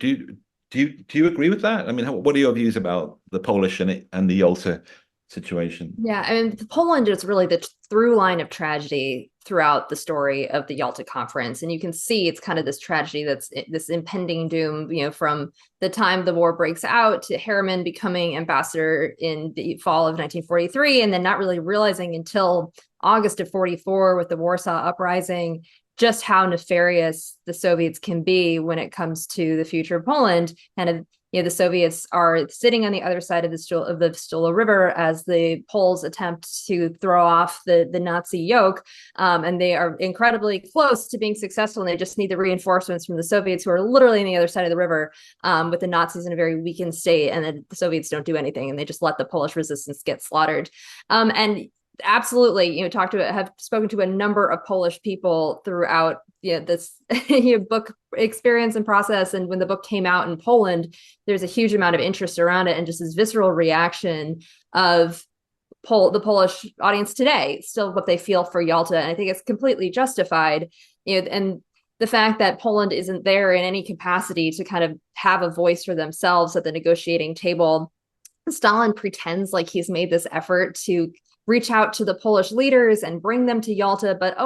you agree with that? I mean, what are your views about the Polish and the Yalta situation? Yeah, I mean, Poland is really the through line of tragedy throughout the story of the Yalta Conference. And you can see it's kind of this tragedy that's this impending doom, from the time the war breaks out to Harriman becoming ambassador in the fall of 1943, and then not really realizing until August of 44 with the Warsaw Uprising just how nefarious the Soviets can be when it comes to the future of Poland. And the Soviets are sitting on the other side of the Vistula River as the Poles attempt to throw off the Nazi yoke. And they are incredibly close to being successful. And they just need the reinforcements from the Soviets, who are literally on the other side of the river, with the Nazis in a very weakened state. And then the Soviets don't do anything, and they just let the Polish resistance get slaughtered. And absolutely, have spoken to a number of Polish people throughout this book experience and process. And when the book came out in Poland, there's a huge amount of interest around it, and just this visceral reaction of the Polish audience today, still what they feel for Yalta. And I think it's completely justified. And the fact that Poland isn't there in any capacity to kind of have a voice for themselves at the negotiating table. Stalin pretends like he's made this effort to reach out to the Polish leaders and bring them to Yalta, but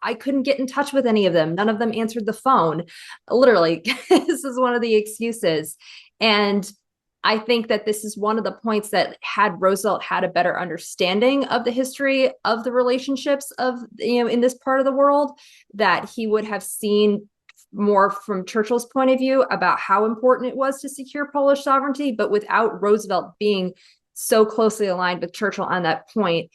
I couldn't get in touch with any of them. None of them answered the phone. Literally, this is one of the excuses. And I think that this is one of the points that had Roosevelt had a better understanding of the history of the relationships of, in this part of the world, that he would have seen more from Churchill's point of view about how important it was to secure Polish sovereignty. But without Roosevelt being so closely aligned with Churchill on that point,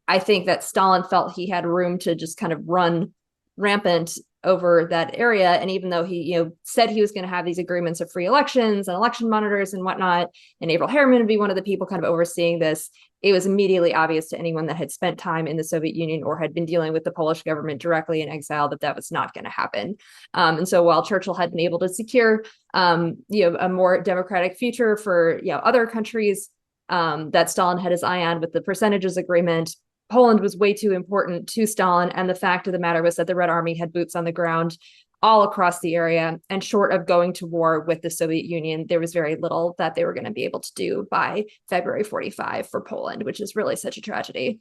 I think that Stalin felt he had room to just kind of run rampant over that area. And even though he, said he was going to have these agreements of free elections and election monitors and whatnot, and Averell Harriman would be one of the people kind of overseeing this, it was immediately obvious to anyone that had spent time in the Soviet Union or had been dealing with the Polish government directly in exile that was not going to happen. And so while Churchill had been able to secure, a more democratic future for, other countries, that Stalin had his eye on with the percentages agreement, Poland was way too important to Stalin. And the fact of the matter was that the Red Army had boots on the ground all across the area. And short of going to war with the Soviet Union, there was very little that they were going to be able to do by February 45 for Poland, which is really such a tragedy.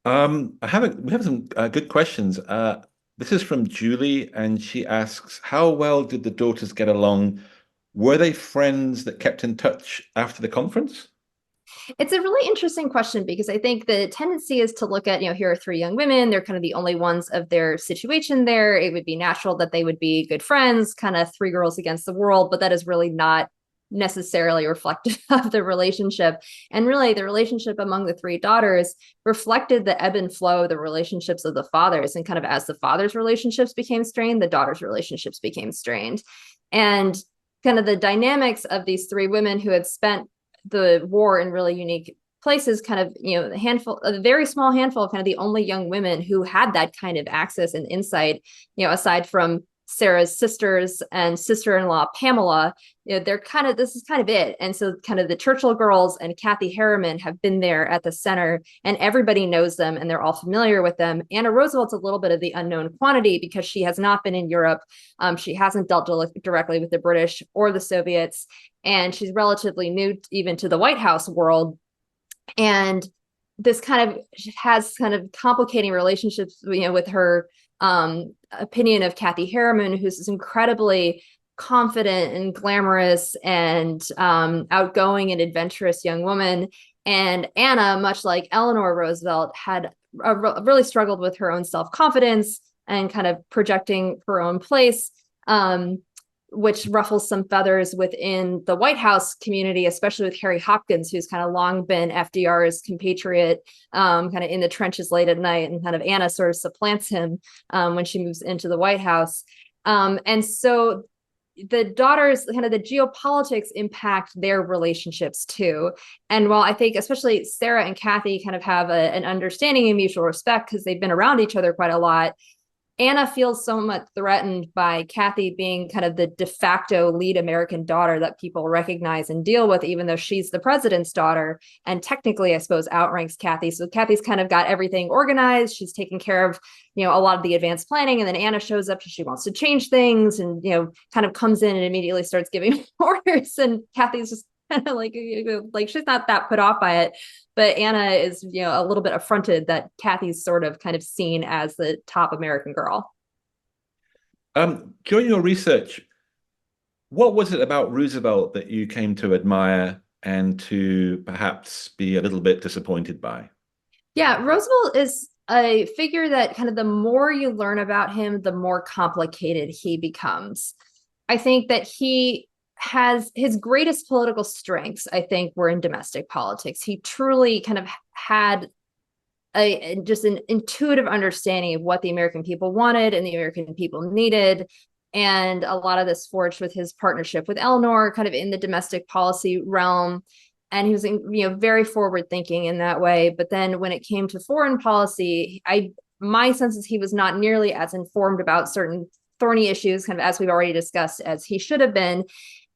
We have some good questions. This is from Julie, and she asks, how well did the daughters get along? Were they friends that kept in touch after the conference? It's a really interesting question, because I think the tendency is to look at, here are three young women. They're kind of the only ones of their situation there. It would be natural that they would be good friends, kind of three girls against the world, but that is really not necessarily reflective of the relationship. And really, the relationship among the three daughters reflected the ebb and flow of the relationships of the fathers. And kind of as the fathers' relationships became strained, the daughters' relationships became strained. And kind of the dynamics of these three women who had spent the war in really unique places, kind of, a very small handful of kind of the only young women who had that kind of access and insight, aside from Sarah's sisters and sister-in-law Pamela, this is kind of it. And so kind of the Churchill girls and Kathy Harriman have been there at the center, and everybody knows them and they're all familiar with them. Anna Roosevelt's a little bit of the unknown quantity because she has not been in Europe. She hasn't dealt directly with the British or the Soviets, and she's relatively new even to the White House world. And this kind of has kind of complicating relationships, with her opinion of Kathy Harriman, who's this incredibly confident and glamorous and outgoing and adventurous young woman. And Anna, much like Eleanor Roosevelt, had really struggled with her own self-confidence and kind of projecting her own place, which ruffles some feathers within the White House community, especially with Harry Hopkins, who's kind of long been FDR's compatriot, kind of in the trenches late at night, and kind of Anna sort of supplants him when she moves into the White House. And so the daughters, kind of the geopolitics impact their relationships too. And while I think especially Sarah and Kathy kind of have an understanding and mutual respect because they've been around each other quite a lot, Anna feels so much threatened by Kathy being kind of the de facto lead American daughter that people recognize and deal with, even though she's the president's daughter and technically, I suppose, outranks Kathy. So Kathy's kind of got everything organized. She's taking care of, a lot of the advanced planning. And then Anna shows up, she wants to change things and, kind of comes in and immediately starts giving orders. And Kathy's just kind of like she's not that put off by it. But Anna is, a little bit affronted that Kathy's sort of kind of seen as the top American girl. During your research, what was it about Roosevelt that you came to admire and to perhaps be a little bit disappointed by? Yeah, Roosevelt is a figure that kind of the more you learn about him, the more complicated he becomes. I think that he has his greatest political strengths, I think, were in domestic politics. He truly kind of had just an intuitive understanding of what the American people wanted and the American people needed. And a lot of this forged with his partnership with Eleanor, kind of in the domestic policy realm. And he was, very forward thinking in that way. But then when it came to foreign policy, my sense is he was not nearly as informed about certain thorny issues, kind of as we've already discussed, as he should have been.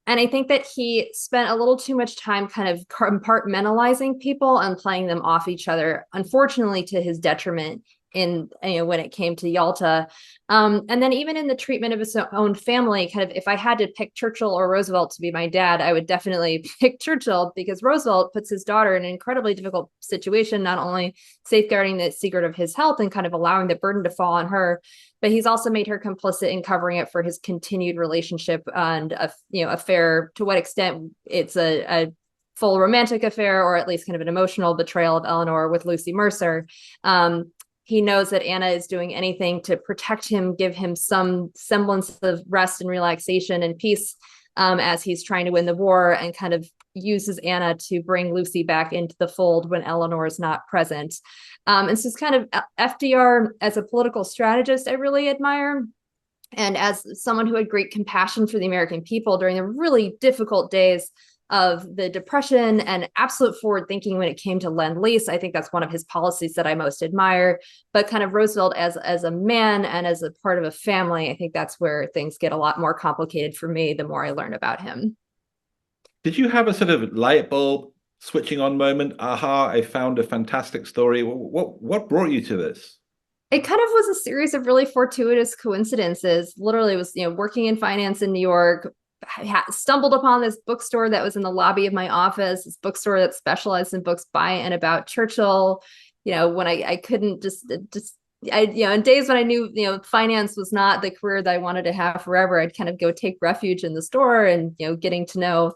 And I think that he spent a little too much time kind of compartmentalizing people and playing them off each other, unfortunately, to his detriment when it came to Yalta. And then even in the treatment of his own family, kind of if I had to pick Churchill or Roosevelt to be my dad, I would definitely pick Churchill, because Roosevelt puts his daughter in an incredibly difficult situation, not only safeguarding the secret of his health and kind of allowing the burden to fall on her, but he's also made her complicit in covering it for his continued relationship and affair. To what extent it's a full romantic affair, or at least kind of an emotional betrayal of Eleanor with Lucy Mercer. He knows that Anna is doing anything to protect him, give him some semblance of rest and relaxation and peace as he's trying to win the war, and kind of uses Anna to bring Lucy back into the fold when Eleanor is not present. And so it's kind of FDR as a political strategist, I really admire. And as someone who had great compassion for the American people during the really difficult days of the Depression and absolute forward thinking when it came to Lend-Lease, I think that's one of his policies that I most admire. But kind of Roosevelt as a man and as a part of a family, I think that's where things get a lot more complicated for me the more I learn about him. Did you have a sort of light bulb switching on moment? Aha, I found a fantastic story. What brought you to this? It kind of was a series of really fortuitous coincidences. Literally, was working in finance in New York, stumbled upon this bookstore that was in the lobby of my office, this bookstore that specialized in books by and about Churchill. When I couldn't in days when I knew, finance was not the career that I wanted to have forever, I'd kind of go take refuge in the store and, getting to know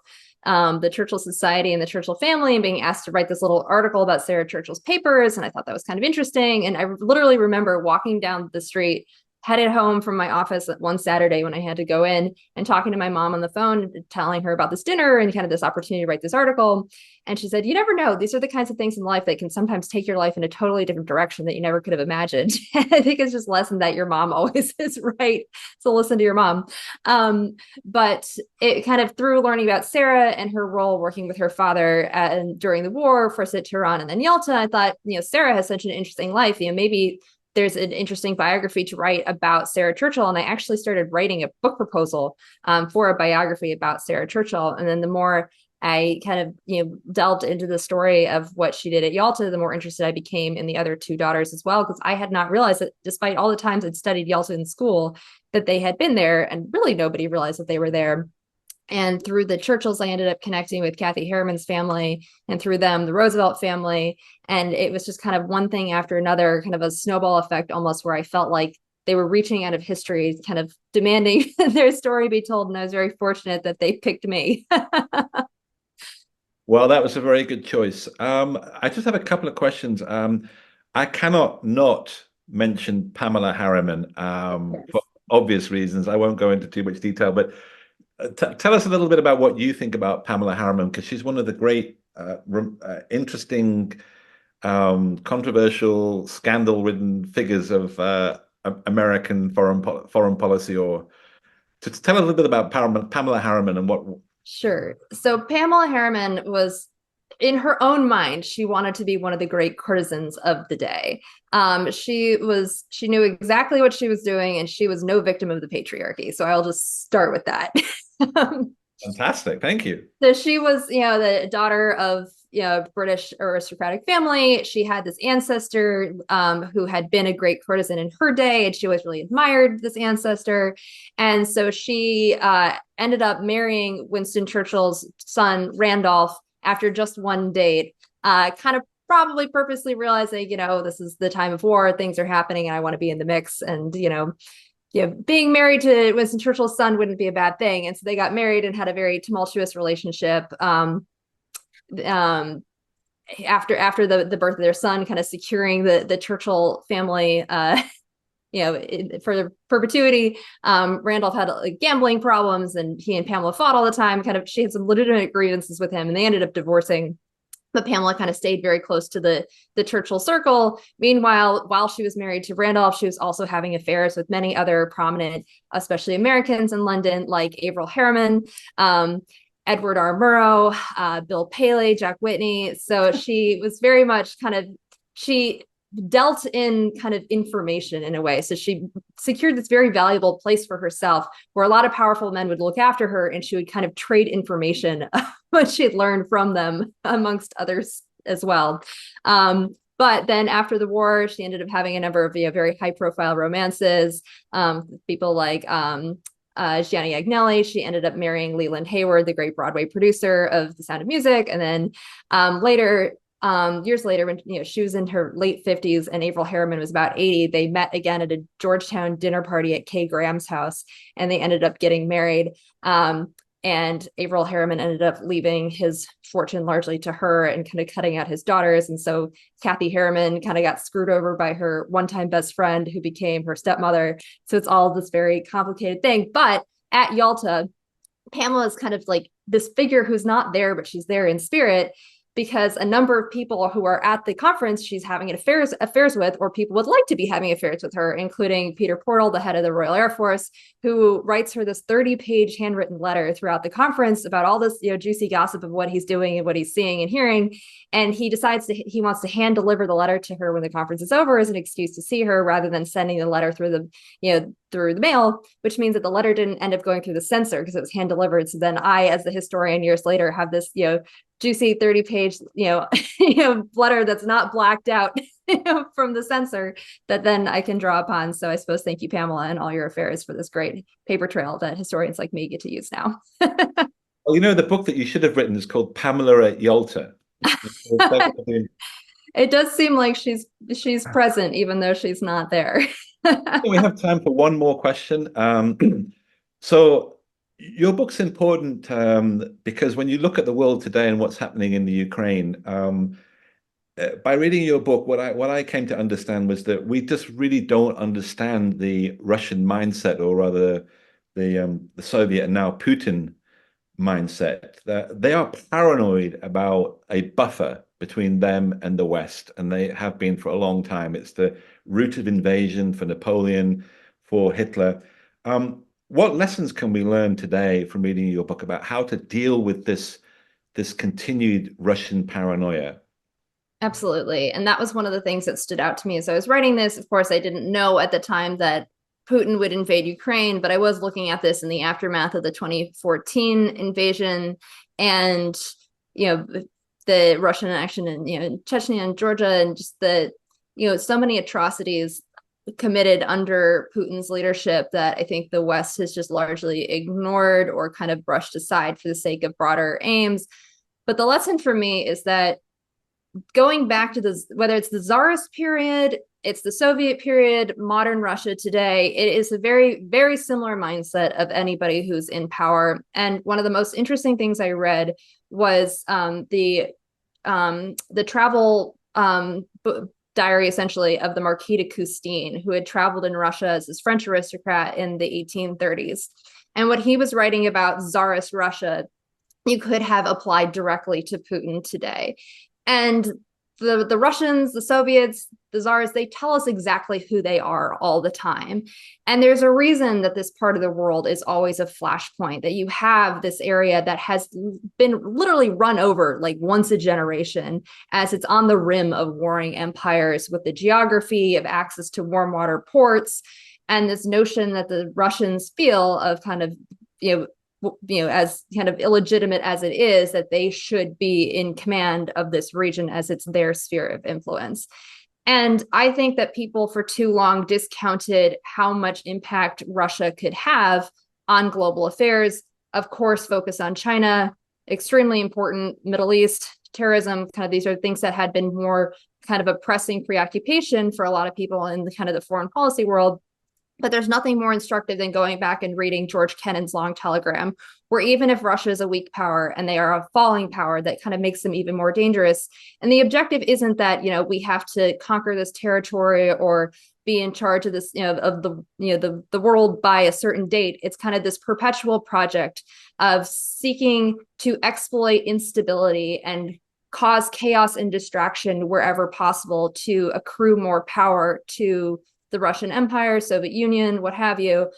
the Churchill Society and the Churchill family, and being asked to write this little article about Sarah Churchill's papers. And I thought that was kind of interesting. And I literally remember walking down the street, headed home from my office one Saturday when I had to go in, and talking to my mom on the phone, telling her about this dinner and kind of this opportunity to write this article. And she said, "You never know. These are the kinds of things in life that can sometimes take your life in a totally different direction that you never could have imagined." I think it's just a lesson that your mom always is right. So listen to your mom. But it kind of, through learning about Sarah and her role working with her father during the war, first at Tehran and then Yalta, I thought, Sarah has such an interesting life. Maybe there's an interesting biography to write about Sarah Churchill. And I actually started writing a book proposal for a biography about Sarah Churchill. And then the more I kind of, delved into the story of what she did at Yalta, the more interested I became in the other two daughters as well, because I had not realized that despite all the times I'd studied Yalta in school, that they had been there, and really nobody realized that they were there. And through the Churchills, I ended up connecting with Kathy Harriman's family, and through them, the Roosevelt family. And it was just kind of one thing after another, kind of a snowball effect almost, where I felt like they were reaching out of history, kind of demanding their story be told. And I was very fortunate that they picked me. Well, that was a very good choice. I just have a couple of questions. I cannot not mention Pamela Harriman for Yes. obvious reasons. I won't go into too much detail, but tell us a little bit about what you think about Pamela Harriman, because she's one of the great, interesting, controversial, scandal-ridden figures of American foreign policy. Or to tell a little bit about Pamela Harriman and what. Sure. So Pamela Harriman was, in her own mind, she wanted to be one of the great courtesans of the day. She knew exactly what she was doing, and she was no victim of the patriarchy. So I'll just start with that. Fantastic, thank you. So she was, the daughter of, British aristocratic family. She had this ancestor who had been a great courtesan in her day, and she always really admired this ancestor. And so she ended up marrying Winston Churchill's son, Randolph, after just one date, kind of probably purposely realizing, this is the time of war, things are happening, and I want to be in the mix. And, being married to Winston Churchill's son wouldn't be a bad thing. And so they got married and had a very tumultuous relationship. After the birth of their son, kind of securing the Churchill family, for perpetuity. Randolph had gambling problems, and he and Pamela fought all the time. She had some legitimate grievances with him, and they ended up divorcing. But Pamela kind of stayed very close to the Churchill circle. Meanwhile, while she was married to Randolph, she was also having affairs with many other prominent, especially Americans in London, like Averil Harriman, Edward R. Murrow, Bill Paley, Jack Whitney. So she was very much she dealt in kind of information in a way. So she secured this very valuable place for herself, where a lot of powerful men would look after her, and she would kind of trade information what she had learned from them, amongst others as well. But then after the war, she ended up having a number of very high profile romances, people like Gianni Agnelli. She ended up marrying Leland Hayward, the great Broadway producer of The Sound of Music. And then years later, when she was in her late 50s and Averil Harriman was about 80, they met again at a Georgetown dinner party at Kay Graham's house, and they ended up getting married. And Averil Harriman ended up leaving his fortune largely to her and kind of cutting out his daughters. And so Kathy Harriman kind of got screwed over by her one-time best friend, who became her stepmother. So it's all this very complicated thing. But at Yalta, Pamela is kind of like this figure who's not there, but she's there in spirit, because a number of people who are at the conference she's having affairs with, or people would like to be having affairs with her, including Peter Portal, the head of the Royal Air Force, who writes her this 30-page handwritten letter throughout the conference about all this juicy gossip of what he's doing and what he's seeing and hearing. And he decides he wants to hand deliver the letter to her when the conference is over, as an excuse to see her, rather than sending the letter through the mail, which means that the letter didn't end up going through the censor because it was hand delivered. So then I, as the historian years later, have this juicy 30-page letter that's not blacked out from the censor, that then I can draw upon. So I suppose thank you, Pamela, and all your affairs, for this great paper trail that historians like me get to use now. Well, the book that you should have written is called Pamela at Yalta. It does seem like she's present, even though she's not there. We have time for one more question. So your book's important because when you look at the world today and what's happening in the Ukraine, by reading your book, what I came to understand was that we just really don't understand the Russian mindset, or rather the Soviet and now Putin mindset. That they are paranoid about a buffer between them and the West, and they have been for a long time. It's the route of invasion for Napoleon, for Hitler. What lessons can we learn today from reading your book about how to deal with this continued Russian paranoia? Absolutely. And that was one of the things that stood out to me as I was writing this. Of course, I didn't know at the time that Putin would invade Ukraine, but I was looking at this in the aftermath of the 2014 invasion, and the Russian action in Chechnya and Georgia, and just so many atrocities committed under Putin's leadership that I think the West has just largely ignored or kind of brushed aside for the sake of broader aims. But the lesson for me is that going back to this, whether it's the Tsarist period, it's the Soviet period, modern Russia today, it is a very, very similar mindset of anybody who's in power. And one of the most interesting things I read was the travel diary, essentially, of the Marquis de Custine, who had traveled in Russia as this French aristocrat in the 1830s. And what he was writing about Tsarist Russia, you could have applied directly to Putin today. And the Russians, the Soviets, the Tsars, they tell us exactly who they are all the time. And there's a reason that this part of the world is always a flashpoint, that you have this area that has been literally run over like once a generation, as it's on the rim of warring empires, with the geography of access to warm water ports and this notion that the Russians feel of kind of, as kind of illegitimate as it is, that they should be in command of this region as it's their sphere of influence. And I think that people for too long discounted how much impact Russia could have on global affairs. Of course, focus on China, extremely important, Middle East, terrorism, kind of these are things that had been more kind of a pressing preoccupation for a lot of people in the kind of the foreign policy world. But there's nothing more instructive than going back and reading George Kennan's Long Telegram, where even if Russia is a weak power and they are a falling power, that kind of makes them even more dangerous. And the objective isn't that, we have to conquer this territory or be in charge of this, of the world by a certain date. It's kind of this perpetual project of seeking to exploit instability and cause chaos and distraction wherever possible to accrue more power to the Russian Empire, Soviet Union, what have you.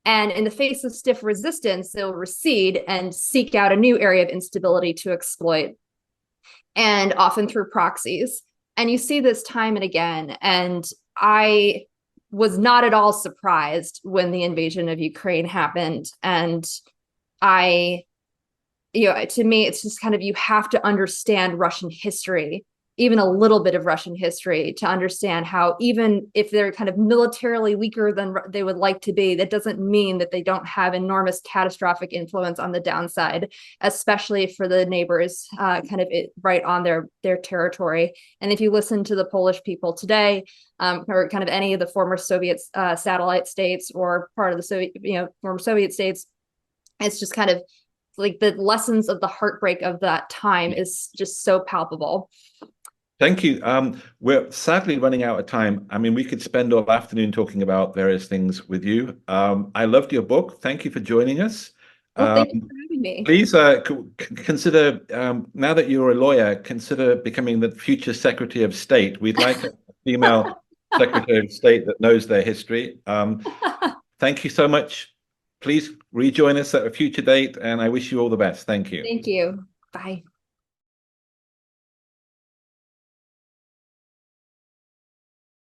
And in the face of stiff resistance, they'll recede and seek out a new area of instability to exploit, and often through proxies. And you see this time and again. And I was not at all surprised when the invasion of Ukraine happened. And to me, it's just kind of, you have to understand Russian history, even a little bit of Russian history, to understand how, even if they're kind of militarily weaker than they would like to be, that doesn't mean that they don't have enormous catastrophic influence on the downside, especially for the neighbors right on their territory. And if you listen to the Polish people today, or kind of any of the former Soviet satellite states or part of the former Soviet states, it's just kind of like the lessons of the heartbreak of that time is just so palpable. Thank you. We're sadly running out of time. I mean, we could spend all afternoon talking about various things with you. I loved your book. Thank you for joining us. Well, thank you for having me. Please consider, now that you're a lawyer, consider becoming the future Secretary of State. We'd like a female Secretary of State that knows their history. Thank you so much. Please rejoin us at a future date, and I wish you all the best. Thank you. Thank you. Bye.